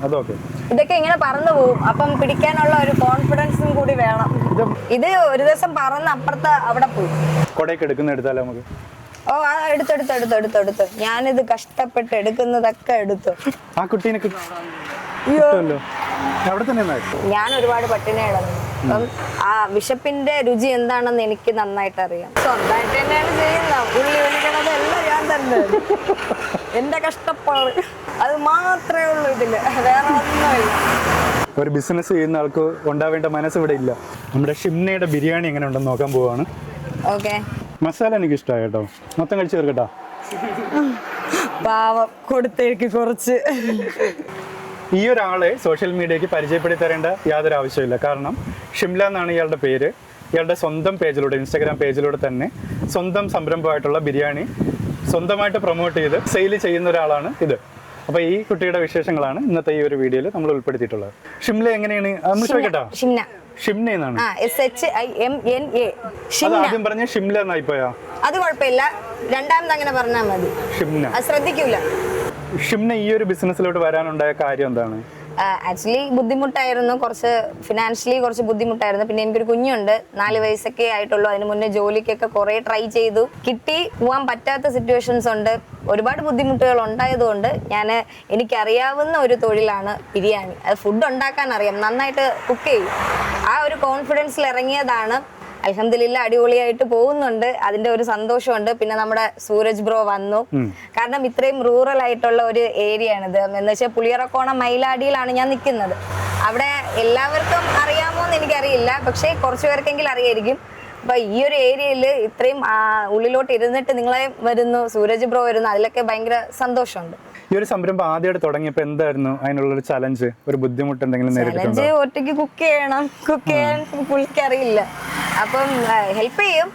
അതൊക്കെ ഇതൊക്കെ ഇങ്ങനെ പറന്നു പോകും. അപ്പം പിടിക്കാനുള്ള ഒരു കോൺഫിഡൻസും കൂടി വേണം. ഇത് ഒരു ദിവസം പറന്ന് അപ്പുറത്ത് അവിടെ പോയി. കൊടയൊക്കെ എടുക്കുന്ന എടുത്താലോ നമുക്ക്? ഓ എടുത്തു. ഞാനിത് കഷ്ടപ്പെട്ട് എടുക്കുന്നതൊക്കെ എടുത്തു. ആ കുട്ടീനൊക്കെ അവിടെ തന്നെ ഞാൻ ഒരുപാട് പട്ടിണി കിടന്നു. അപ്പം ആ വിശപ്പിന്റെ രുചി എന്താണെന്ന് എനിക്ക് നന്നായിട്ട് അറിയാം. സ്വന്തമായിട്ട് തന്നെയാണ് ചെയ്യുന്നത്. ഉള്ളി ഒലിക്കണത് എല്ലാം ഞാൻ തന്നെ. എന്റെ കഷ്ടപ്പാട് അത് മാത്രമേ ഉള്ളൂ ഇതില്, വേറെ ഒന്നുമില്ല. ഒരു ബിസിനസ് ചെയ്യുന്ന ആൾക്ക് ഉണ്ടാവേണ്ട മനസ്സ് ഇവിടെ ഇല്ല. നമ്മുടെ ഷിംനയുടെ ബിരിയാണി എങ്ങനെ ഉണ്ടെന്ന് നോക്കാൻ പോവാണ്. ഓക്കെ, മസാല എനിക്ക് ഇഷ്ടമായി കേട്ടോ. മൊത്തം കഴിച്ചു തീർക്കട്ടാ. പാവം കൊടുത്തേക്ക് കുറച്ച്. ഈ ഒരാളെ സോഷ്യൽ മീഡിയക്ക് പരിചയപ്പെടുത്തി തരേണ്ട യാതൊരു ആവശ്യമില്ല. കാരണം ഷിംല എന്നാണ് ഇയാളുടെ പേര്. ഇയാളുടെ സ്വന്തം പേജിലൂടെ, ഇൻസ്റ്റാഗ്രാം പേജിലൂടെ തന്നെ സ്വന്തം സംരംഭമായിട്ടുള്ള ബിരിയാണി സ്വന്തമായിട്ട് പ്രൊമോട്ട് ചെയ്ത് സെയിൽ ചെയ്യുന്ന ഒരാളാണ് ഇത്. അപ്പോൾ ഈ കുട്ടിയുടെ വിശേഷങ്ങളാണ് ഇന്നത്തെ ഈ ഒരു വീഡിയോയിൽ നമ്മൾ ഉൾപ്പെടുത്തിയിട്ടുള്ളത്. ഷിംല എങ്ങനെയാണ് ചോദിക്കട്ടോ? ഷിംന എന്നാണ്. ആദ്യം പറഞ്ഞ ഷിംല എന്നായി പോയാ അത് കുഴപ്പമില്ല, രണ്ടാമത് അങ്ങനെ പറഞ്ഞാൽ മതി. ഷിംന ശ്രദ്ധിക്കൂല. ഷിംന ഈ ഒരു ബിസിനസ്സിലോട്ട് വരാനുണ്ടായ കാര്യം എന്താണ്? ആക്ച്വലി ബുദ്ധിമുട്ടായിരുന്നു, കുറച്ച് ഫിനാൻഷ്യലി കുറച്ച് ബുദ്ധിമുട്ടായിരുന്നു. പിന്നെ എനിക്കൊരു കുഞ്ഞുണ്ട്, 4 വയസ്സൊക്കെ ആയിട്ടുള്ളൂ. അതിന് മുന്നേ ജോലിക്കൊക്കെ കുറെ ട്രൈ ചെയ്തു, പോവാൻ പറ്റാത്ത സിറ്റുവേഷൻസ് ഉണ്ട്. ഒരുപാട് ബുദ്ധിമുട്ടുകൾ ഉണ്ടായതുകൊണ്ട് എനിക്കറിയാവുന്ന ഒരു തൊഴിലാണ് ബിരിയാണി. അത് ഫുഡ് ഉണ്ടാക്കാൻ അറിയാം, നന്നായിട്ട് കുക്ക് ചെയ്യും. ആ ഒരു കോൺഫിഡൻസിൽ ഇറങ്ങിയതാണ്. അൽഹംദുലില്ലാ അടിപൊളിയായിട്ട് പോകുന്നുണ്ട്. അതിന്റെ ഒരു സന്തോഷമുണ്ട്. പിന്നെ നമ്മുടെ സൂരജ് ബ്രോ വന്നു. കാരണം ഇത്രയും റൂറൽ ആയിട്ടുള്ള ഒരു ഏരിയ ആണിത്. എന്ന് വെച്ചാൽ പുളിയറക്കോണം മയിലാടിയിലാണ് ഞാൻ നിൽക്കുന്നത്. അവിടെ എല്ലാവർക്കും അറിയാമോ എന്ന് എനിക്കറിയില്ല, പക്ഷേ കുറച്ചു പേർക്കെങ്കിലും അറിയായിരിക്കും. അപ്പൊ ഈ ഒരു ഏരിയയിൽ ഇത്രയും ഉള്ളിലോട്ട് ഇരുന്നിട്ട് നിങ്ങളെ വരുന്നു, സൂരജ് ബ്രോ വരുന്നു, അതിലൊക്കെ ഭയങ്കര സന്തോഷമുണ്ട്. ഈ ഒരു സംരംഭം ആദ്യമായിട്ട് തുടങ്ങിയപ്പോൾ എന്തായിരുന്നു അതിനുള്ളൊരു ചലഞ്ച്, ഒരു ബുദ്ധിമുട്ട് എന്തെങ്കിലും നേരിട്ടിട്ടുണ്ടോ? ചലഞ്ച് ഒറ്റയ്ക്ക് കുക്ക് ചെയ്യണം, കുക്ക് ചെയ്യാൻ പുള്ളിക്കറിയില്ല. അപ്പം ഹെൽപ്പ് ചെയ്യും.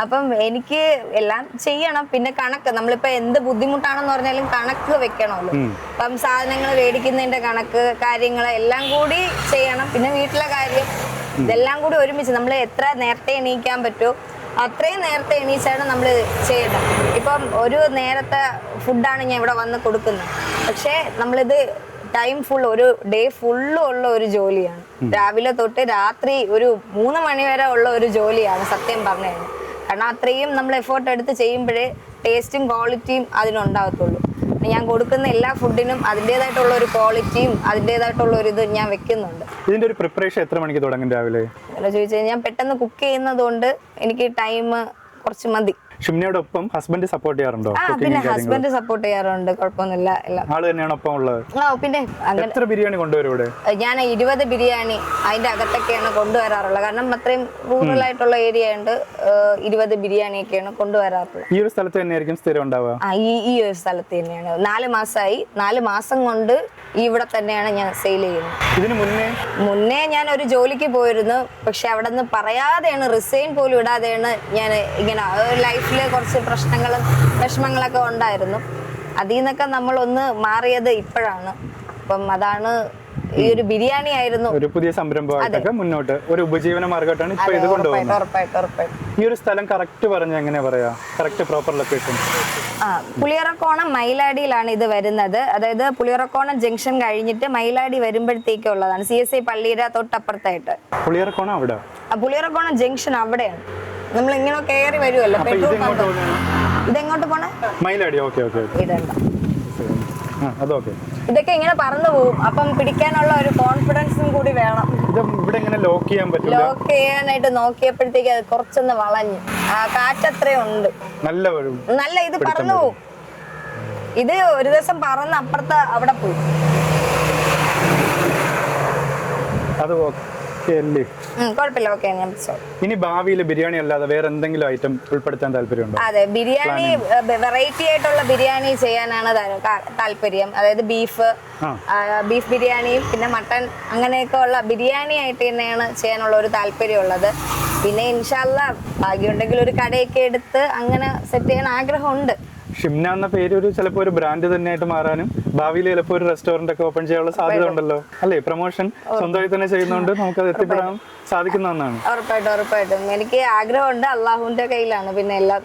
അപ്പം എനിക്ക് എല്ലാം ചെയ്യണം. പിന്നെ കണക്ക്, നമ്മളിപ്പോ എന്ത് ബുദ്ധിമുട്ടാണെന്ന് പറഞ്ഞാലും കണക്ക് വെക്കണമല്ലോ. അപ്പം സാധനങ്ങൾ മേടിക്കുന്നതിന്റെ കണക്ക്, കാര്യങ്ങൾ എല്ലാം കൂടി ചെയ്യണം. പിന്നെ വീട്ടിലെ കാര്യം, ഇതെല്ലാം കൂടി ഒരുമിച്ച് നമ്മൾ എത്ര നേരത്തെ എണീക്കാൻ പറ്റുമോ അത്രയും നേരത്തെ എണീച്ചാണ് നമ്മൾ ചെയ്യേണ്ടത്. ഇപ്പം ഒരു നേരത്തെ ഫുഡാണ് ഞാൻ ഇവിടെ വന്ന് കൊടുക്കുന്നത്, പക്ഷേ നമ്മളിത് ടൈം ഫുൾ, ഒരു ഡേ ഫുള്ളും ഉള്ള ഒരു ജോലിയാണ്. രാവിലെ തൊട്ട് രാത്രി ഒരു 3 മണി വരെ ഉള്ള ഒരു ജോലിയാണ് സത്യം പറഞ്ഞു കഴിഞ്ഞാൽ. കാരണം അത്രയും നമ്മൾ എഫേർട്ട് എടുത്ത് ചെയ്യുമ്പോഴേ ടേസ്റ്റും ക്വാളിറ്റിയും അതിനുണ്ടാകത്തുള്ളൂ. ഞാൻ കൊടുക്കുന്ന എല്ലാ ഫുഡിനും അതിൻ്റെതായിട്ടുള്ള ഒരു ക്വാളിറ്റിയും അതിൻ്റെതായിട്ടുള്ള ഒരു ഇത് ഞാൻ വെക്കുന്നുണ്ട്. ഇതിന്റെ ഒരു പ്രിപ്പറേഷൻ എത്ര മണിക്ക് തുടങ്ങും രാവിലെ? അങ്ങനെ ചോദിച്ചു കഴിഞ്ഞാൽ ഞാൻ പെട്ടെന്ന് കുക്ക് ചെയ്യുന്നത് കൊണ്ട് എനിക്ക് ടൈം കുറച്ച് മതി. ഷിംനയോടൊപ്പം ഹസ്ബൻഡ് സപ്പോർട്ട് ചെയ്യാറുണ്ടോ? പിന്നെ ഹസ്ബൻഡ് സപ്പോർട്ട് ചെയ്യാറുണ്ട്, കുഴപ്പമൊന്നുമില്ല. ആള് തന്നെയാണ് ഒപ്പം ഉള്ളത്? പിന്നെ എത്ര ബിരിയാണി കൊണ്ടുവരും ഇവിടെ? ഞാൻ 20 ബിരിയാണി അതിന്റെ അകത്തൊക്കെയാണ് കൊണ്ടുവരാറുള്ളത്. കാരണം അത്രയും റൂറൽ ആയിട്ടുള്ള ഏരിയ ഉണ്ട്. 20 ബിരിയാണിയൊക്കെയാണ് കൊണ്ടുവരാറുള്ളത്. ഈ ഒരു സ്ഥലത്ത് തന്നെയായിരിക്കും സ്ഥിരം ഉണ്ടാവുക? ഈ ഒരു സ്ഥലത്ത് തന്നെയാണ്. 4 മാസമായി. 4 മാസം കൊണ്ട് ഇവിടെ തന്നെയാണ് ഞാൻ സെയിൽ ചെയ്യുന്നത്. ഇതിന് മുന്നേ ഞാൻ ഒരു ജോലിക്ക് പോയിരുന്നു, പക്ഷെ അവിടെ നിന്ന് പറയാതെയാണ്, റിസൈൻ പോലും ഇടാതെയാണ് ഞാൻ ഇങ്ങനെ ലൈഫില് കുറച്ച് പ്രശ്നങ്ങളും വിഷമങ്ങളൊക്കെ ഉണ്ടായിരുന്നു. അതിൽ നിന്നൊക്കെ നമ്മൾ ഒന്ന് മാറിയത് ഇപ്പോഴാണ്. അപ്പം അതാണ് ഈ ഒരു ബിരിയാണി ആയിരുന്നു ഒരു പുതിയ സംരംഭമായിട്ടൊക്കെ മുന്നോട്ട് ഒരു ഉപജീവന മാർഗമായിട്ടാണ് ഇപ്പൊ ഇത് കൊണ്ടുപോകുന്നത്. ഈ ഒരു സ്ഥലം കറക്റ്റ് പറഞ്ഞ എങ്ങനെ പറയാ, കറക്റ്റ് പ്രോപ്പർ ലൊക്കേഷൻ? പുളിയറക്കോണം മയിലാടിയിലാണ് ഇത് വരുന്നത്. അതായത് പുളിയറക്കോണം ജംഗ്ഷൻ കഴിഞ്ഞിട്ട് മയിലാടി വരുമ്പോഴത്തേക്കുള്ളതാണ്. CSI പള്ളിയുടെ തൊട്ടപ്പുറത്തായിട്ട്. പുളിയറക്കോണം അവിടെ? പുളിയറക്കോണം ജംഗ്ഷൻ അവിടെയാണ്. നമ്മൾ ഇങ്ങനെ കയറി വരുമല്ലോ പെട്രോൾ പമ്പ്. ഇതെങ്ങോട്ട് പോണേ? മയിലാടി. Okay okay. ഇതൊക്കെ ഇങ്ങനെ പറന്നു പോകും. അപ്പം പിടിക്കാനുള്ള ഒരു കോൺഫിഡൻസും കൂടി വേണം. ലോക്ക് ചെയ്യാനായിട്ട് നോക്കിയപ്പോഴത്തേക്ക് അത് കുറച്ചൊന്ന് വളഞ്ഞു. കാറ്റത്രയുണ്ട്, നല്ല ഇത് പറന്നു പോകും. ഇത് ഒരു ദിവസം പറന്ന് അപ്പുറത്ത് അവിടെ പോയി. ഇനി ഭാവിയിൽ ബിരിയാണി അല്ലാതെ വേറെ എന്തെങ്കിലും ഐറ്റം ഉൾപ്പെടുത്താൻ താല്പര്യമുണ്ടോ? അതെ, ബിരിയാണി വെറൈറ്റി ആയിട്ടുള്ള ബിരിയാണി ചെയ്യാനാണ് താല്പര്യം. അതായത് ബീഫ് ബിരിയാണിയും പിന്നെ മട്ടൺ അങ്ങനെയൊക്കെ ഉള്ള ബിരിയാണി ആയിട്ട് തന്നെയാണ് ചെയ്യാനുള്ള ഒരു താല്പര്യമുള്ളത്. പിന്നെ ഇൻഷാ അല്ലാഹ് ഭാഗ്യമുണ്ടെങ്കിൽ ഒരു കടയൊക്കെ എടുത്ത് അങ്ങനെ സെറ്റ് ചെയ്യാൻ ആഗ്രഹമുണ്ട്. ഷിംന എന്ന പേര് ചിലപ്പോൾ ഒരു ബ്രാൻഡ് തന്നെയായിട്ട് മാറാനും ഭാവിയിൽ ചിലപ്പോൾ ഒരു റെസ്റ്റോറന്റ് ഒക്കെ ഓപ്പൺ ചെയ്യാനുള്ള സാധ്യത ഉണ്ടല്ലോ അല്ലേ? പ്രൊമോഷൻ സ്വന്തമായി തന്നെ ചെയ്യുന്നതുകൊണ്ട് നമുക്ക് അത് എത്തിപ്പെടാൻ സാധിക്കുന്ന ഒന്നാണ്. ഉറപ്പായിട്ടും എനിക്ക് ആഗ്രഹമുണ്ട്. അള്ളാഹുവിന്റെ കയ്യിലാണ് പിന്നെ എല്ലാം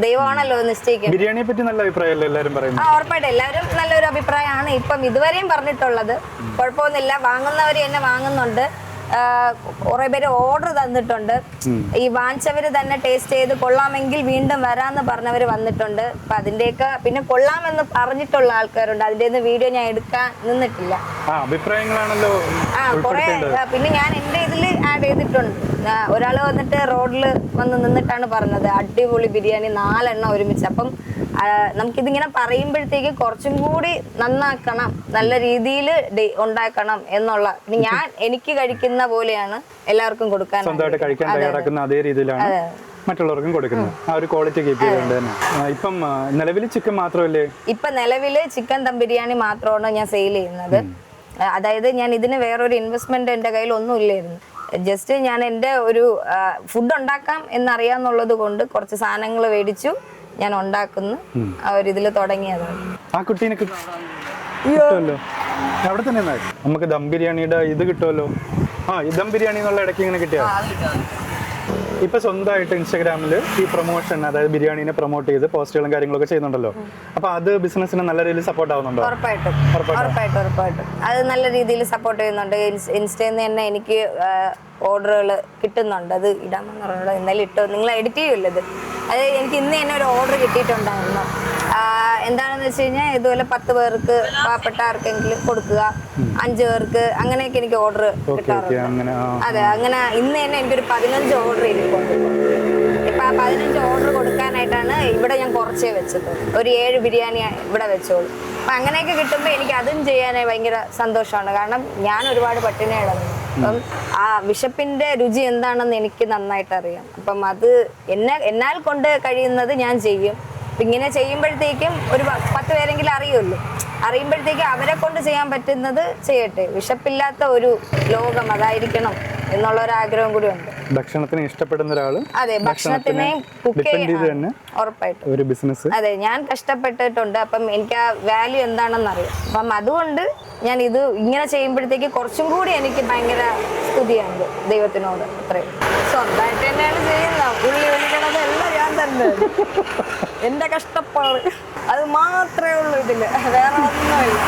ദൈവമാണല്ലോ നിശ്ചയിക്കുന്നത്. ബിരിയാണിയെ പറ്റി നല്ല അഭിപ്രായമല്ലേ എല്ലാവരും പറയുന്നത്? ഉറപ്പായിട്ടും എല്ലാവരും നല്ലൊരു അഭിപ്രായമാണ് ഇപ്പം ഇതുവരെയും പറഞ്ഞിട്ടുള്ളത്. കുഴപ്പമൊന്നുമില്ല, വാങ്ങുന്നവർ എന്നെ വാങ്ങുന്നുണ്ട്. കുറെ പേര് ഓർഡർ തന്നിട്ടുണ്ട്. ഈ വാങ്ങിച്ചവര് തന്നെ ടേസ്റ്റ് ചെയ്ത് കൊള്ളാമെങ്കിൽ വീണ്ടും വരാന്ന് പറഞ്ഞവര് വന്നിട്ടുണ്ട്. അപ്പൊ അതിന്റെയൊക്കെ പിന്നെ കൊള്ളാമെന്ന് പറഞ്ഞിട്ടുള്ള ആൾക്കാരുണ്ട്. അതിന്റെ വീഡിയോ ഞാൻ എടുക്കാൻ നിന്നിട്ടില്ല. അഭിപ്രായങ്ങളാണല്ലോ. കുറെ പിന്നെ ഞാൻ എന്റെ ഇതിൽ ആഡ് ചെയ്തിട്ടുണ്ട്. ഒരാള് വന്നിട്ട് റോഡിൽ വന്ന് നിന്നിട്ടാണ് പറഞ്ഞത് അടിപൊളി ബിരിയാണി 4 എണ്ണം ഒരുമിച്ച്. അപ്പം നമുക്കിതിങ്ങനെ പറയുമ്പോഴത്തേക്ക് കുറച്ചും കൂടി നന്നാക്കണം, നല്ല രീതിയിൽ ഉണ്ടാക്കണം എന്നുള്ള. എനിക്ക് കഴിക്കുന്ന പോലെയാണ് എല്ലാവർക്കും കൊടുക്കാൻ, സ്വന്തമായിട്ട് കഴിക്കാൻ തയ്യാറാക്കുന്ന അതേ രീതിയിലാണ് മറ്റുള്ളവർക്കും കൊടുക്കുന്നത്. ആ ഒരു ക്വാളിറ്റി കീപ്പ് ചെയ്തുകൊണ്ട് തന്നെ. ഇപ്പം നിലവിൽ ചിക്കൻ മാത്രമല്ലേ? ഇപ്പൊ നിലവില് ചിക്കൻ ദം ബിരിയാണി മാത്രമാണ് ഞാൻ സെയിൽ ചെയ്യുന്നത്. അതായത് ഞാൻ ഇതിന് വേറൊരു ഇൻവെസ്റ്റ്മെന്റ് എന്റെ കയ്യിൽ ഒന്നും ഇല്ലായിരുന്നു. ജസ്റ്റ് ഞാൻ എൻ്റെ ഒരു ഫുഡ് ഉണ്ടാക്കാം എന്നറിയാന്നുള്ളത് കൊണ്ട് കുറച്ച് സാധനങ്ങൾ മേടിച്ചു, ഞാൻ ഉണ്ടാക്കുന്നു. ആ ഒരു ഇതിൽ തുടങ്ങിയതാണ്. ആ കുട്ടീനെ കിട്ടുമല്ലോ അവിടെ തന്നെ. നമുക്ക് ദം ബിരിയാണിയുടെ ഇത് കിട്ടുമല്ലോ. ഈ ദം ബിരിയാണി എന്നുള്ള ഇടയ്ക്ക് ഇങ്ങനെ കിട്ടിയാ. ഇപ്പൊ സ്വന്തമായിട്ട് ഇൻസ്റ്റാഗ്രാമിൽ ഈ പ്രൊമോഷൻ, അതായത് ബിരിയാണിനെ പ്രൊമോട്ട് ചെയ്ത് പോസ്റ്റുകളും കാര്യങ്ങളൊക്കെ ചെയ്യുന്നുണ്ടല്ലോ. അപ്പൊ അത് ബിസിനസിന് നല്ല രീതിയിൽ സപ്പോർട്ട് ആവുന്നുണ്ടോ? ഉറപ്പായിട്ടും അത് നല്ല രീതിയിൽ സപ്പോർട്ട് ചെയ്യുന്നുണ്ട്. ഇൻസ്റ്റയിൽ നിന്ന് തന്നെ എനിക്ക് ഓർഡറുകൾ കിട്ടുന്നുണ്ട്. അത് ഇടാമെന്ന് പറഞ്ഞത് ഇന്നലെ ഇട്ടോ, നിങ്ങൾ എഡിറ്റ് ചെയ്യുമല്ലോ അത് എനിക്ക് ഇന്ന് തന്നെ ഒരു ഓർഡർ കിട്ടിയിട്ടുണ്ടായിരുന്നു. എന്താണെന്ന് വെച്ച് കഴിഞ്ഞാൽ ഇതുപോലെ 10 പേർക്ക് പാവപ്പെട്ട ആർക്കെങ്കിലും കൊടുക്കുക, 5 പേർക്ക്, അങ്ങനെയൊക്കെ എനിക്ക് ഓർഡർ കിട്ടാറുണ്ട്. അതെ, അങ്ങനെ ഇന്ന് തന്നെ എനിക്കൊരു 15 ഓർഡർ ഇരിപ്പുണ്ട്. ഇപ്പൊ ആ 15 ഓർഡർ കൊടുക്കാനായിട്ടാണ് ഇവിടെ ഞാൻ കുറച്ചേ വെച്ചത്. ഒരു 7 ബിരിയാണി ഇവിടെ വെച്ചോളൂ. അപ്പൊ അങ്ങനെയൊക്കെ കിട്ടുമ്പോൾ എനിക്ക് അതും ചെയ്യാനായി ഭയങ്കര സന്തോഷമാണ്. കാരണം ഞാൻ ഒരുപാട് പട്ടിണി കിടന്നു. അപ്പം ആ വിശപ്പിന്റെ രുചി എന്താണെന്ന് എനിക്ക് നന്നായിട്ട് അറിയാം. അപ്പം അത് എന്നാൽ കൊണ്ട് കഴിയുന്നത് ഞാൻ ചെയ്യും. ഇങ്ങനെ ചെയ്യുമ്പോഴത്തേക്കും ഒരു 10 പേരെങ്കിലും അറിയുമ്പോഴത്തേക്കും അവരെ കൊണ്ട് ചെയ്യാൻ പറ്റുന്നത് ചെയ്യട്ടെ. വിശപ്പില്ലാത്ത ഒരു ലോകം അതായിരിക്കണം എന്നുള്ള ഒരു ആഗ്രഹം കൂടി ഉണ്ട്. ഭക്ഷണത്തിന് ഇഷ്ടപ്പെടുന്ന ഒരാള്, അതെ, ഭക്ഷണത്തിനെയും കുക്ക് ചെയ്യാൻ ഉറപ്പായിട്ടും ഒരു ബിസിനസ്. അതെ, ഞാൻ കഷ്ടപ്പെട്ടിട്ടുണ്ട്. അപ്പം എനിക്ക് ആ വാല്യൂ എന്താണെന്ന് അറിയാം. അപ്പം അതുകൊണ്ട് ഞാൻ ഇത് ഇങ്ങനെ ചെയ്യുമ്പോഴത്തേക്ക് കുറച്ചും കൂടി എനിക്ക് ഭയങ്കര സ്തുതിയുണ്ട് ദൈവത്തിനോട്. അത്രയും സ്വന്തമായിട്ട് തന്നെയാണ് ചെയ്യുന്നത്. ഉള്ളി ഒഴിക്കണത് എല്ലാം ഞാൻ തന്നെ. എന്റെ കഷ്ടപ്പാട് അത് മാത്രമേ ഉള്ളൂ ഇതില്, വേറെ ഒന്നുമില്ല.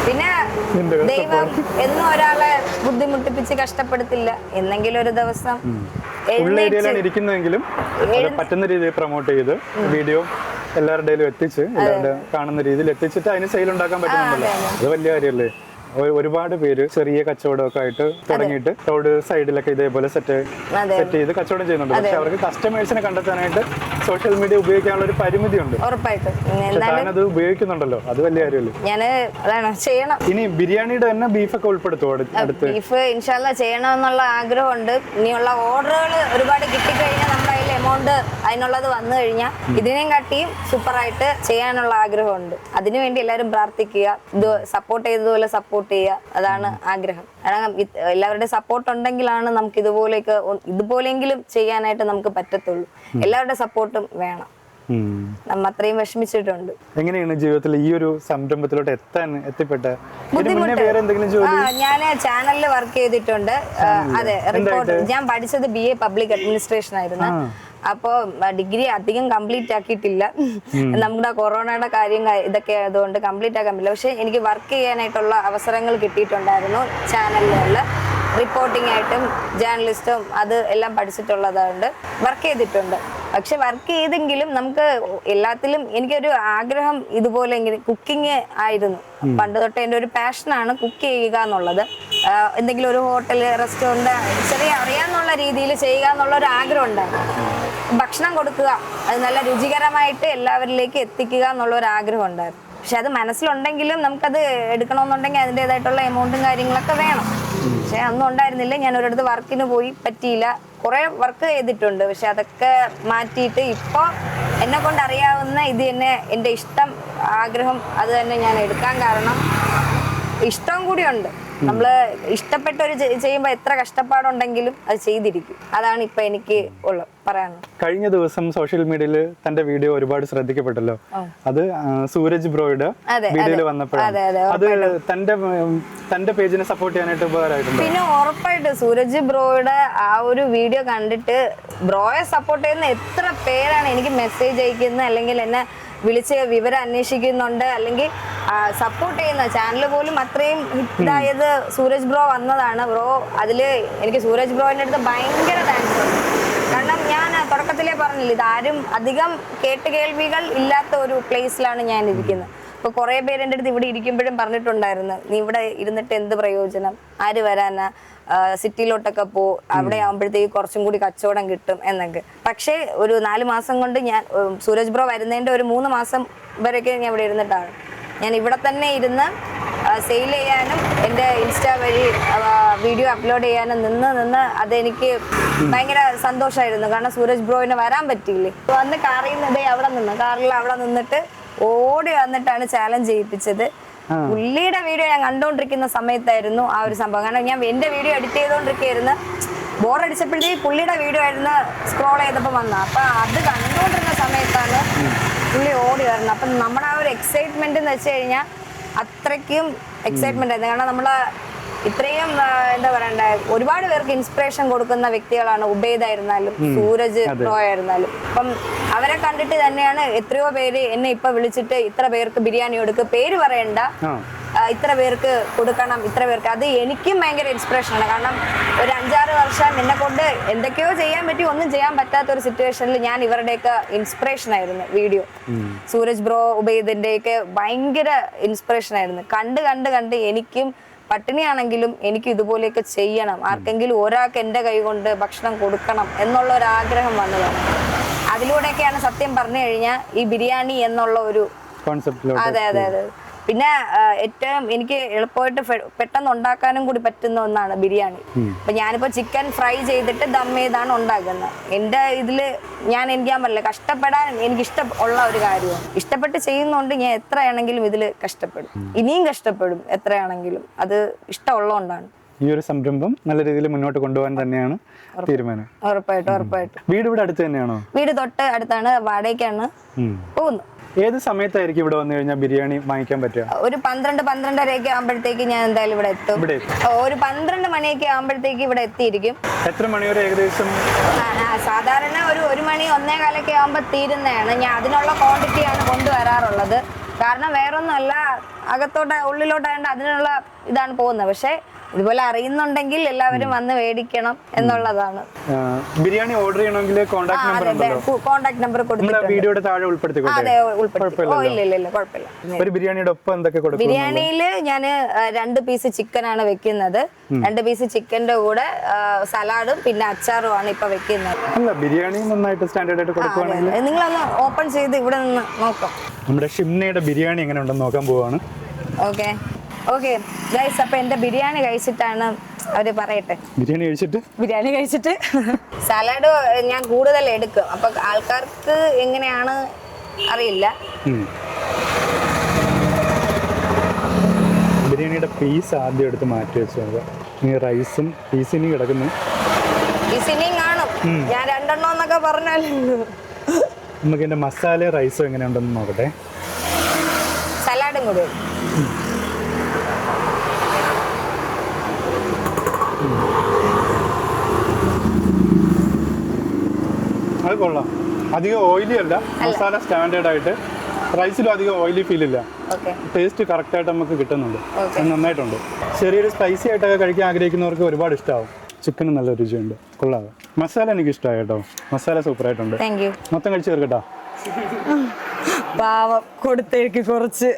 പിന്നെ ദൈവം എന്നും ഒരാളെ ബുദ്ധിമുട്ടിപ്പിച്ച് കഷ്ടപ്പെടുത്തില്ല. എന്നെങ്കിലും ഒരു ദിവസം ഇരിക്കുന്നെങ്കിലും പറ്റുന്ന രീതിയിൽ പ്രൊമോട്ട് ചെയ്ത് വീഡിയോ എല്ലാവരുടെയും എത്തിച്ച്, എല്ലാവരുടെ കാണുന്ന രീതിയിൽ എത്തിച്ചിട്ട് അതിന് സെയിൽ ഉണ്ടാക്കാൻ പറ്റുന്നുണ്ടല്ലോ. അത് വലിയ കാര്യമല്ലേ. ഒരുപാട് പേര് ചെറിയ കച്ചവടമൊക്കെ ആയിട്ട് തുടങ്ങിയിട്ട് റോഡ് സൈഡിലൊക്കെ ഇതേപോലെ സെറ്റ് ചെയ്ത് കച്ചവടം ചെയ്യുന്നുണ്ട്. പക്ഷെ അവർക്ക് കസ്റ്റമേഴ്സിനെ കണ്ടെത്താനായിട്ട് സോഷ്യൽ മീഡിയ ഉപയോഗിക്കാനുള്ള ഒരു പരിമിതി ഉണ്ട്. അത് ഉപയോഗിക്കുന്നുണ്ടല്ലോ, അത് വലിയ കാര്യമല്ലേ. ഇനി ബിരിയാണിയുടെ തന്നെ ബീഫൊക്കെ ഉൾപ്പെടുത്തുമോ അടുത്ത്? ബീഫ് ഇൻഷാല്ലാ ചെയ്യണമെന്നുള്ള ആഗ്രഹമുണ്ട്. ഇനിയുള്ള ഓർഡറുകൾ ഒരുപാട് കിട്ടിക്കഴിഞ്ഞാൽ നമ്മുടെ കയ്യിൽ എമൗണ്ട് അതിനുള്ളത് വന്നു കഴിഞ്ഞാൽ ഇതിനെയും കാട്ടിയും സൂപ്പറായിട്ട് ചെയ്യാനുള്ള ആഗ്രഹമുണ്ട്. അതിനുവേണ്ടി എല്ലാവരും പ്രാർത്ഥിക്കുക, ഇത് സപ്പോർട്ട് ചെയ്തതുപോലെ സപ്പോർട്ട് ചെയ്യുക, അതാണ് ആഗ്രഹം. കാരണം എല്ലാവരുടെ സപ്പോർട്ട് ഉണ്ടെങ്കിലാണ് നമുക്ക് ഇതുപോലെയെങ്കിലും ചെയ്യാനായിട്ട് നമുക്ക് പറ്റത്തുള്ളൂ. എല്ലാവരുടെ സപ്പോർട്ടും വേണം. നമ്മ അത്രയും വിഷമിച്ചിട്ടുണ്ട്. എങ്ങനെയാണ് ജീവിതത്തിൽ ഈ ഒരു സംരംഭത്തിലോട്ട് എത്തിപ്പെട്ട ബുദ്ധിമുട്ട്? ഞാൻ ചാനലിൽ വർക്ക് ചെയ്തിട്ടുണ്ട്. അതെ, റിപ്പോർട്ട്. ഞാൻ പഠിച്ചത് BA പബ്ലിക് അഡ്മിനിസ്ട്രേഷൻ ആയിരുന്നു. അപ്പോ ഡിഗ്രി അധികം കംപ്ലീറ്റ് ആക്കിയിട്ടില്ല. നമ്മുടെ കൊറോണയുടെ കാര്യം ഇതൊക്കെ ആയതുകൊണ്ട് കംപ്ലീറ്റ് ആക്കാൻ പറ്റില്ല. പക്ഷെ എനിക്ക് വർക്ക് ചെയ്യാനായിട്ടുള്ള അവസരങ്ങൾ കിട്ടിയിട്ടുണ്ടായിരുന്നു ചാനലുകളിൽ. റിപ്പോർട്ടിംഗ് ആയിട്ടും ജേർണലിസ്റ്റും അത് എല്ലാം പഠിച്ചിട്ടുള്ളതുകൊണ്ട് വർക്ക് ചെയ്തിട്ടുണ്ട്. പക്ഷെ വർക്ക് ചെയ്തെങ്കിലും നമുക്ക് എല്ലാത്തിലും എനിക്കൊരു ആഗ്രഹം ഇതുപോലെ കുക്കിംഗ് ആയിരുന്നു. പണ്ട് തൊട്ട് എൻ്റെ ഒരു പാഷനാണ് കുക്ക് ചെയ്യുക എന്നുള്ളത്. എന്തെങ്കിലും ഒരു ഹോട്ടൽ, റെസ്റ്റോറൻറ്റ് ചെറിയ അറിയാന്നുള്ള രീതിയിൽ ചെയ്യുക എന്നുള്ള ഒരു ആഗ്രഹം ഉണ്ടായിരുന്നു. ഭക്ഷണം കൊടുക്കുക, അത് നല്ല രുചികരമായിട്ട് എല്ലാവരിലേക്ക് എത്തിക്കുക എന്നുള്ള ഒരു ആഗ്രഹം ഉണ്ടായിരുന്നു. പക്ഷെ അത് മനസ്സിലുണ്ടെങ്കിലും നമുക്കത് എടുക്കണമെന്നുണ്ടെങ്കിൽ അതിൻ്റെതായിട്ടുള്ള എമൗണ്ടും കാര്യങ്ങളൊക്കെ വേണം. പക്ഷെ അതൊന്നും ഉണ്ടായിരുന്നില്ല. ഞാൻ ഒരിടത്ത് വർക്കിന് പോയി, പറ്റിയില്ല. കുറെ വർക്ക് ചെയ്തിട്ടുണ്ട്. പക്ഷെ അതൊക്കെ മാറ്റിയിട്ട് ഇപ്പോൾ എന്നെ കൊണ്ട് അറിയാവുന്ന ഇത് തന്നെ എൻ്റെ ഇഷ്ടം, ആഗ്രഹം അത് തന്നെ ഞാൻ എടുക്കാൻ കാരണം ഇഷ്ടം കൂടിയുണ്ട്. നമ്മള് ഇഷ്ടപ്പെട്ട ഒരു ചെയ്യുമ്പോ എത്ര കഷ്ടപ്പാടുണ്ടെങ്കിലും അത് ചെയ്തിരിക്കും. അതാണ് ഇപ്പൊ എനിക്ക് പറയാനുള്ളത്. കഴിഞ്ഞ ദിവസം സോഷ്യൽ മീഡിയയിൽ തന്റെ വീഡിയോ ഒരുപാട് ശ്രദ്ധിക്കപ്പെട്ടല്ലോ. അത് സൂരജ് ബ്രോയുടെ വീഡിയോയിൽ വന്നപ്പോഴാണ്. അത് തന്റെ പേജിനെ സപ്പോർട്ട് ചെയ്യാനായിട്ട് ഉപകാരമായിട്ടുണ്ട്. പിന്നെ ഉറപ്പായിട്ട് സൂരജ് ബ്രോയുടെ ആ ഒരു വീഡിയോ കണ്ടിട്ട് ബ്രോയെ സപ്പോർട്ട് ചെയ്യുന്ന എത്ര പേരാണ് എനിക്ക് മെസ്സേജ് അയക്കുന്നത്, അല്ലെങ്കിൽ എന്നെ വിളിച്ച് വിവരം അന്വേഷിക്കുന്നുണ്ട്, അല്ലെങ്കിൽ സപ്പോർട്ട് ചെയ്യുന്ന ചാനൽ പോലും അത്രയും ഹിറ്റായത് സൂരജ് ബ്രോ വന്നതാണ്. ബ്രോ അതില് എനിക്ക് സൂരജ് ബ്രോയുടെ അടുത്ത് ഭയങ്കര താങ്ക്സ് ഉണ്ട്. കാരണം ഞാൻ തുടക്കത്തിലേ പറഞ്ഞില്ല, ഇതാരും അധികം കേട്ടുകേൾവികൾ ഇല്ലാത്ത ഒരു പ്ലേസിലാണ് ഞാൻ ഇരിക്കുന്നത്. ഇപ്പൊ കുറെ പേര് എൻ്റെ അടുത്ത് ഇവിടെ ഇരിക്കുമ്പോഴും പറഞ്ഞിട്ടുണ്ടായിരുന്നു, നീ ഇവിടെ ഇരുന്നിട്ട് എന്ത് പ്രയോജനം, ആര് വരാനാ, സിറ്റിയിലോട്ടൊക്കെ അവിടെ ആകുമ്പോഴത്തേക്ക് കുറച്ചും കൂടി കച്ചവടം കിട്ടും എന്നൊക്കെ. പക്ഷേ ഒരു 4 മാസം കൊണ്ട് ഞാൻ സൂരജ് ബ്രോ വരുന്നതിൻ്റെ ഒരു 3 മാസം വരെയൊക്കെ ഞാൻ ഇവിടെ ഇരുന്നിട്ടാണ്. ഞാൻ ഇവിടെ തന്നെ ഇരുന്ന് സെയിൽ ചെയ്യാനും എൻ്റെ ഇൻസ്റ്റാ വഴി വീഡിയോ അപ്ലോഡ് ചെയ്യാനും നിന്ന് അതെനിക്ക് ഭയങ്കര സന്തോഷമായിരുന്നു. കാരണം സൂരജ് ബ്രോയിന് വരാൻ പറ്റിയില്ലേ, വന്ന് കാറിൽ നിന്ന് കാറിൽ അവിടെ നിന്നിട്ട് ഓടി വന്നിട്ടാണ് ചാലഞ്ച് ചെയ്യിപ്പിച്ചത്. പുള്ളിയുടെ വീഡിയോ ഞാൻ കണ്ടോണ്ടിരിക്കുന്ന സമയത്തായിരുന്നു ആ ഒരു സംഭവം. കാരണം ഞാൻ എന്റെ വീഡിയോ എഡിറ്റ് ചെയ്തോണ്ടിരിക്കുകയായിരുന്നു, ബോറടിച്ചപ്പോഴത്തേക്ക് പുള്ളിയുടെ വീഡിയോ ആയിരുന്നു സ്ക്രോൾ ചെയ്തപ്പോൾ വന്നത്. അപ്പൊ അത് കണ്ടോണ്ടിരുന്ന സമയത്താണ് പുള്ളി ഓടി വരുന്നത്. അപ്പം നമ്മുടെ ആ ഒരു എക്സൈറ്റ്മെന്റ് എന്ന് വെച്ച് കഴിഞ്ഞാൽ അത്രയ്ക്കും എക്സൈറ്റ്മെന്റ് ആയിരുന്നു. കാരണം നമ്മള് ഇത്രയും എന്താ പറയണ്ടേ, ഒരുപാട് പേർക്ക് ഇൻസ്പിറേഷൻ കൊടുക്കുന്ന വ്യക്തികളാണ് ഉബൈദായിരുന്നാലും സൂരജ് ബ്രോ ആയിരുന്നാലും. അപ്പം അവരെ കണ്ടിട്ട് തന്നെയാണ് എത്രയോ പേര് എന്നെ ഇപ്പൊ വിളിച്ചിട്ട് ഇത്ര പേർക്ക് ബിരിയാണി കൊടുക്ക്, പേര് പറയണ്ട, ഇത്ര പേർക്ക് കൊടുക്കണം, ഇത്ര പേർക്ക്. അത് എനിക്കും ഭയങ്കര ഇൻസ്പിറേഷനാണ്. കാരണം ഒരു 5-6 വർഷം എന്നെ കൊണ്ട് എന്തൊക്കെയോ ചെയ്യാൻ പറ്റി, ഒന്നും ചെയ്യാൻ പറ്റാത്ത ഒരു സിറ്റുവേഷനിൽ ഞാൻ ഇവരുടെയൊക്കെ ഇൻസ്പിറേഷൻ ആയിരുന്നു. വീഡിയോ സൂരജ് ബ്രോ ഉബൈദിന്റെയൊക്കെ ഭയങ്കര ഇൻസ്പിറേഷൻ ആയിരുന്നു. കണ്ട് എനിക്കും പട്ടിണിയാണെങ്കിലും എനിക്ക് ഇതുപോലെയൊക്കെ ചെയ്യണം, ആർക്കെങ്കിലും ഒരാൾക്ക് എൻ്റെ കൈ കൊണ്ട് ഭക്ഷണം കൊടുക്കണം എന്നുള്ള ഒരു ആഗ്രഹം വന്നതാണ്. അതിലൂടെയൊക്കെയാണ് സത്യം പറഞ്ഞു കഴിഞ്ഞാൽ ഈ ബിരിയാണി എന്നുള്ള ഒരു കോൺസെപ്റ്റ്. അതെ. പിന്നെ ഏറ്റവും എനിക്ക് എളുപ്പമായിട്ട് പെട്ടെന്ന് ഉണ്ടാക്കാനും കൂടി പറ്റുന്ന ഒന്നാണ് ബിരിയാണി. അപ്പൊ ഞാനിപ്പോ ചിക്കൻ ഫ്രൈ ചെയ്തിട്ട് ദം ചെയ്താണ് ഉണ്ടാക്കുന്നത്. എന്റെ ഇതില് എനിക്ക് പറ്റില്ല, കഷ്ടപ്പെടാൻ എനിക്ക് ഇഷ്ടമുള്ള ഒരു കാര്യമാണ്. ഇഷ്ടപ്പെട്ട് ചെയ്യുന്നോണ്ട് ഞാൻ എത്രയാണെങ്കിലും ഇതില് കഷ്ടപ്പെടും, ഇനിയും കഷ്ടപ്പെടും എത്രയാണെങ്കിലും. അത് ഇഷ്ടമുള്ളതുകൊണ്ടാണ്. ഈ ഒരു സംരംഭം നല്ല രീതിയിൽ മുന്നോട്ട് കൊണ്ടുപോകാൻ തന്നെയാണ് തീരുമാനം. ഉറപ്പായിട്ടും. വീട് ഇവിടെ അടുത്ത് തന്നെയാണോ? വീട് തൊട്ട് അടുത്താണ്, വാടകയ്ക്കാണ് പോകുന്നത്. ഏത് സമയത്തായിരിക്കും ഇവിടെ വന്നു കഴിഞ്ഞാൽ ബിരിയാണി വാങ്ങിക്കാൻ പറ്റുക? ഒരു 12-12:30 ആകുമ്പോഴത്തേക്ക് ഞാൻ എന്തായാലും ഇവിടെ എത്തും. ഒരു 12 മണിയൊക്കെ ആകുമ്പോഴത്തേക്ക് ഇവിടെ എത്തിയിരിക്കും. എത്ര മണി വരെ ഏകദേശം? സാധാരണ ഒരു 1 മണി 1:15 ആകുമ്പോൾ തീരുന്നതാണ്. ഞാൻ അതിനുള്ള ക്വാണ്ടിറ്റിയാണ് കൊണ്ടുവരാറുള്ളത്. കാരണം വേറൊന്നുമല്ല, ഉള്ളിലോട്ടായതുകൊണ്ട് അതിനുള്ള ഇതാണ് പോകുന്നത്. പക്ഷെ ഇതുപോലെ അറിയുന്നുണ്ടെങ്കിൽ എല്ലാവരും വന്ന് മേടിക്കണം എന്നുള്ളതാണ്. ബിരിയാണി ഓർഡർ ചെയ്യണമെങ്കിൽ കോൺടാക്ട് നമ്പർ വീഡിയോയുടെ താഴെ ഉൾപ്പെടുത്തിക്കോട്ടെ. ഒരു ബിരിയാണിയുടെ ഒപ്പം എന്തൊക്കെ കൊടുക്കും? ബിരിയാണിയിൽ ഞാൻ 2 പീസ് ചിക്കൻ ആണ് വെക്കുന്നത്. 2 പീസ് ചിക്കന്റെ കൂടെ സലാഡും പിന്നെ അച്ചാറും ആണ് ഇപ്പൊ വെക്കുന്നത്. അല്ല, ബിരിയാണി നന്നായിട്ട് സ്റ്റാൻഡേർഡ് ആയിട്ട് കൊടുക്കുകയാണെങ്കിൽ നിങ്ങളൊന്ന് ഓപ്പൺ ചെയ്ത് ഇവിടെ നിന്ന് നോക്കാം. നമ്മുടെ ഷിംനയുടെ ബിരിയാണി എങ്ങനെ ഉണ്ടെന്ന് നോക്കാൻ പോവാണ്. ഓക്കെ ഗൈസ്, അപ്പൊ എന്റെ ബിരിയാണി കഴിച്ചിട്ടാണ് അവര് പറയട്ടെ. ബിരിയാണി കഴിച്ചിട്ട് സലാഡ് ഞാൻ കൂടുതൽ എടുക്കും. അപ്പൊ ആൾക്കാർക്ക് എങ്ങനെയാണ് അറിയില്ല. ബിരിയാണിയുടെ പീസ് ആദ്യം എടുത്ത് മാറ്റി വെച്ചത്. റൈസും പീസിനും കിടക്കുന്നു. പീസിനെയും കാണും. ഞാൻ 2 എന്നൊക്കെ പറഞ്ഞാലോ. നമുക്ക് എന്റെ മസാല റൈസും എങ്ങനെയുണ്ടെന്ന് നോക്കട്ടെ. സലാഡും കൂടി അത് കൊള്ളാം. അധികം ഓയിലി അല്ല, മസാല സ്റ്റാൻഡേർഡ് ആയിട്ട്. റൈസിലും അധികം ഓയിലി ഫീൽ ഇല്ല. ടേസ്റ്റ് കറക്റ്റ് ആയിട്ട് നമുക്ക് കിട്ടുന്നുണ്ട്. നന്നായിട്ടുണ്ട്. ചെറിയൊരു സ്പൈസി ആയിട്ടൊക്കെ കഴിക്കാൻ ആഗ്രഹിക്കുന്നവർക്ക് ഒരുപാട് ഇഷ്ടമാവും. ചിക്കന് നല്ല രുചിയുണ്ട്, കൊള്ളാതെ. മസാല എനിക്ക് ഇഷ്ടമായി കേട്ടോ. മസാല സൂപ്പർ ആയിട്ടുണ്ട്. മൊത്തം കഴിച്ചു തീർക്കട്ടാ. പാവം കൊടുത്തേക്ക് കുറച്ച്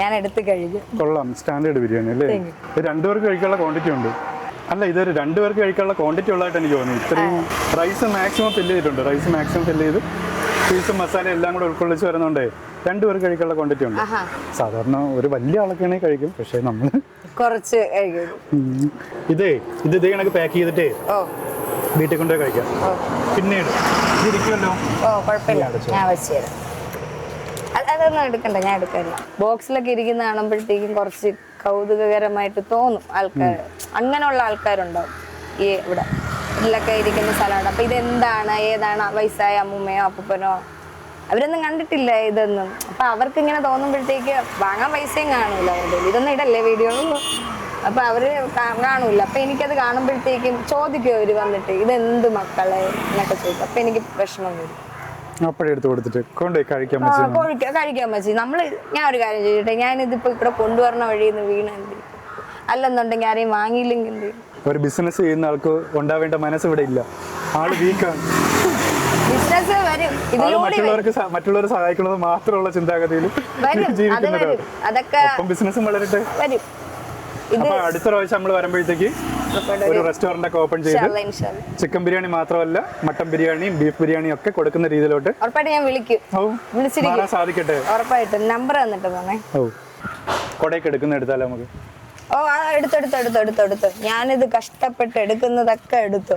ഞാൻ എടുത്ത് കഴിക്കും. കൊള്ളാം, സ്റ്റാൻഡേർഡ് ബിരിയാണി അല്ലേ? 2 പേർക്ക് കഴിക്കാനുള്ള ക്വാണ്ടിറ്റി ഉണ്ട്. അല്ല, ഇതൊരു 2 പേർക്ക് കഴിക്കാനുള്ള ക്വാണ്ടിറ്റി ഉള്ളതായിട്ട് എനിക്ക് തോന്നി. ഇത്രയും റൈസ് മാക്സിമം ഫില്ല് ചെയ്തിട്ടുണ്ട്. റൈസ് മാക്സിമം ഫില്ല് ചെയ്ത് പീസും മസാല എല്ലാം കൂടെ ഉൾക്കൊള്ളിച്ച് വരുന്നുണ്ടേ 2 പേർക്ക് കഴിക്കാനുള്ള ക്വാണ്ടിറ്റി ഉണ്ട്. സാധാരണ ഒരു വലിയ ആളൊക്കെയാണെങ്കിൽ കഴിക്കും, പക്ഷെ നമ്മൾ കുറച്ച് കഴിക്കും. ഇതേ കണക്ക് പാക്ക് ചെയ്തിട്ടേ വീട്ടിൽ കൊണ്ടുപോയി കഴിക്കാം. പിന്നീട് ഇതിരിക്കുമല്ലോ. അതൊന്നും എടുക്കണ്ട, ഞാൻ എടുക്കില്ല. ബോക്സിലൊക്കെ ഇരിക്കുന്ന കാണുമ്പോഴത്തേക്കും കുറച്ച് കൗതുകകരമായിട്ട് തോന്നും ആൾക്കാർ. അങ്ങനെയുള്ള ആൾക്കാരുണ്ടാവും ഈ ഇവിടെ ഇതിലൊക്കെ ഇരിക്കുന്ന സ്ഥലമാണ്. അപ്പൊ ഇതെന്താണ്, ഏതാണ്, വയസ്സായ അമ്മൂമ്മയോ അപ്പൂപ്പനോ അവരൊന്നും കണ്ടിട്ടില്ല ഇതൊന്നും. അപ്പൊ അവർക്ക് ഇങ്ങനെ തോന്നുമ്പോഴത്തേക്ക് വാങ്ങാൻ പൈസയും കാണൂല അവരുടെ. ഇതൊന്നും ഇടല്ലേ വീഡിയോ, അപ്പൊ അവര് കാണൂല. അപ്പൊ എനിക്കത് കാണുമ്പോഴത്തേക്കും ചോദിക്കും അവര് വന്നിട്ട് ഇതെന്ത് മക്കളെ എന്നൊക്കെ ചോദിക്കും. അപ്പൊ എനിക്ക് വിഷമം വരും. അപ്പോഴെടുത്ത് കൊടുത്തിട്ട് കൊണ്ടുപോയി കഴിക്കാൻ പറ്റി നമ്മള്. ഞാൻ ഒരു കാര്യം ചെയ്യട്ടെ, ഞാനിതിപ്പോ ഇവിടെ കൊണ്ടുവരണ വഴിയിൽ നിന്ന് വീണെന്ത്, അല്ലെന്നുണ്ടെങ്കിൽ ആരെയും വാങ്ങിയില്ലെങ്കിൽ എന്ത്? ഒരു ബിസിനസ് ചെയ്യുന്ന ആൾക്ക് ഉണ്ടാവേണ്ട മനസ്സ് ഇവിടെ ഇല്ല. ആള് വീക്കാണ്. ബിസിനസ് വരും, ഇതിലൂടെ മറ്റുള്ളവരെ സഹായിക്കുന്നത് മാത്രമുള്ള ചിന്താഗതിയിൽ അതൊക്കെ ബിസിനസ്സും വളരട്ടെ വരും. അപ്പൊ അടുത്ത പ്രാവശ്യം നമ്മൾ വരുമ്പോഴത്തേക്ക് ഒരു റെസ്റ്റോറന്റ് ഒക്കെ ഓപ്പൺ ചെയ്ത് ചിക്കൻ ബിരിയാണി മാത്രമല്ല മട്ടൻ ബിരിയാണിയും ബീഫ് ബിരിയാണിയും ഒക്കെ കൊടുക്കുന്ന രീതിയിലോട്ട് ഉറപ്പായിട്ട് ഞാൻ വിളിക്കും. സാധിക്കട്ടെ. ഉറപ്പായിട്ട് നമ്പർ തന്നിട്ട് പോണേ. കൊടയൊക്കെ എടുക്കുന്ന എടുത്താലോ നമുക്ക്? ഓ, എടുത്തെടുത്തെടുത്തെടുത്തെടുത്തു. ഞാനിത് കഷ്ടപ്പെട്ട് എടുക്കുന്നതൊക്കെ എടുത്തു.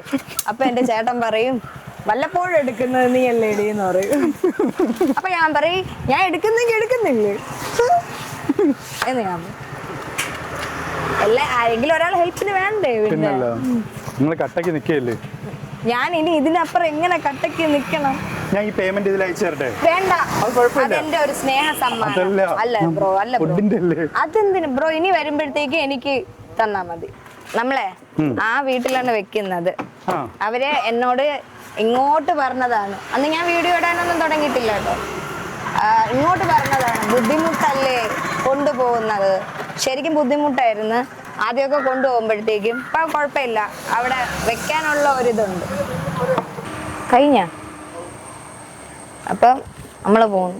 അപ്പൊ എന്റെ ചേട്ടൻ പറയും വല്ലപ്പോഴും എടുക്കുന്നത് നീ അല്ലേ ഇടീന്ന് പറയും. അപ്പൊ ഞാൻ പറയും ഞാൻ എടുക്കുന്നെങ്കിൽ എടുക്കുന്നില്ലേ എന്ന് ഞാൻ ആരെങ്കിലും ഒരാൾ ഹെൽപ്പിന് വേണ്ടേ? നിങ്ങൾ കട്ടക്ക് നിക്കല്ലേ? ഞാൻ ഇനി ഇതിനപ്പുറം എങ്ങനെ കട്ടക്ക് നിക്കണം? ഞാൻ ഈ പേയ്മെന്റ് ഇതിൽ അയച്ചു തരട്ടെ? വേണ്ട, അതെന്റെ ഒരു സ്നേഹ സമ്മാനം. അല്ല ബ്രോ, അല്ല ബ്രോ, അതെന്തിന് ബ്രോ? ഇനി വരുമ്പോഴത്തേക്ക് എനിക്ക് തന്നാ മതി. നമ്മളെ ആ വീട്ടിലാണ് വെക്കുന്നത്. അവര് എന്നോട് ഇങ്ങോട്ട് പറഞ്ഞതാണ്. അന്ന് ഞാൻ വീഡിയോ ഇടാനൊന്നും തുടങ്ങിയിട്ടില്ല കേട്ടോ. ഇങ്ങോട്ട് പറഞ്ഞതാണ്, ബുദ്ധിമുട്ടല്ലേ കൊണ്ടുപോകുന്നത്. ശരിക്കും ബുദ്ധിമുട്ടായിരുന്നു ആദ്യമൊക്കെ കൊണ്ടുപോകുമ്പോഴത്തേക്കും. ഇപ്പൊ കുഴപ്പമില്ല, അവിടെ വെക്കാനുള്ള ഒരിതുണ്ട്. കഴിഞ്ഞ അപ്പം നമ്മള് പോകുന്നു.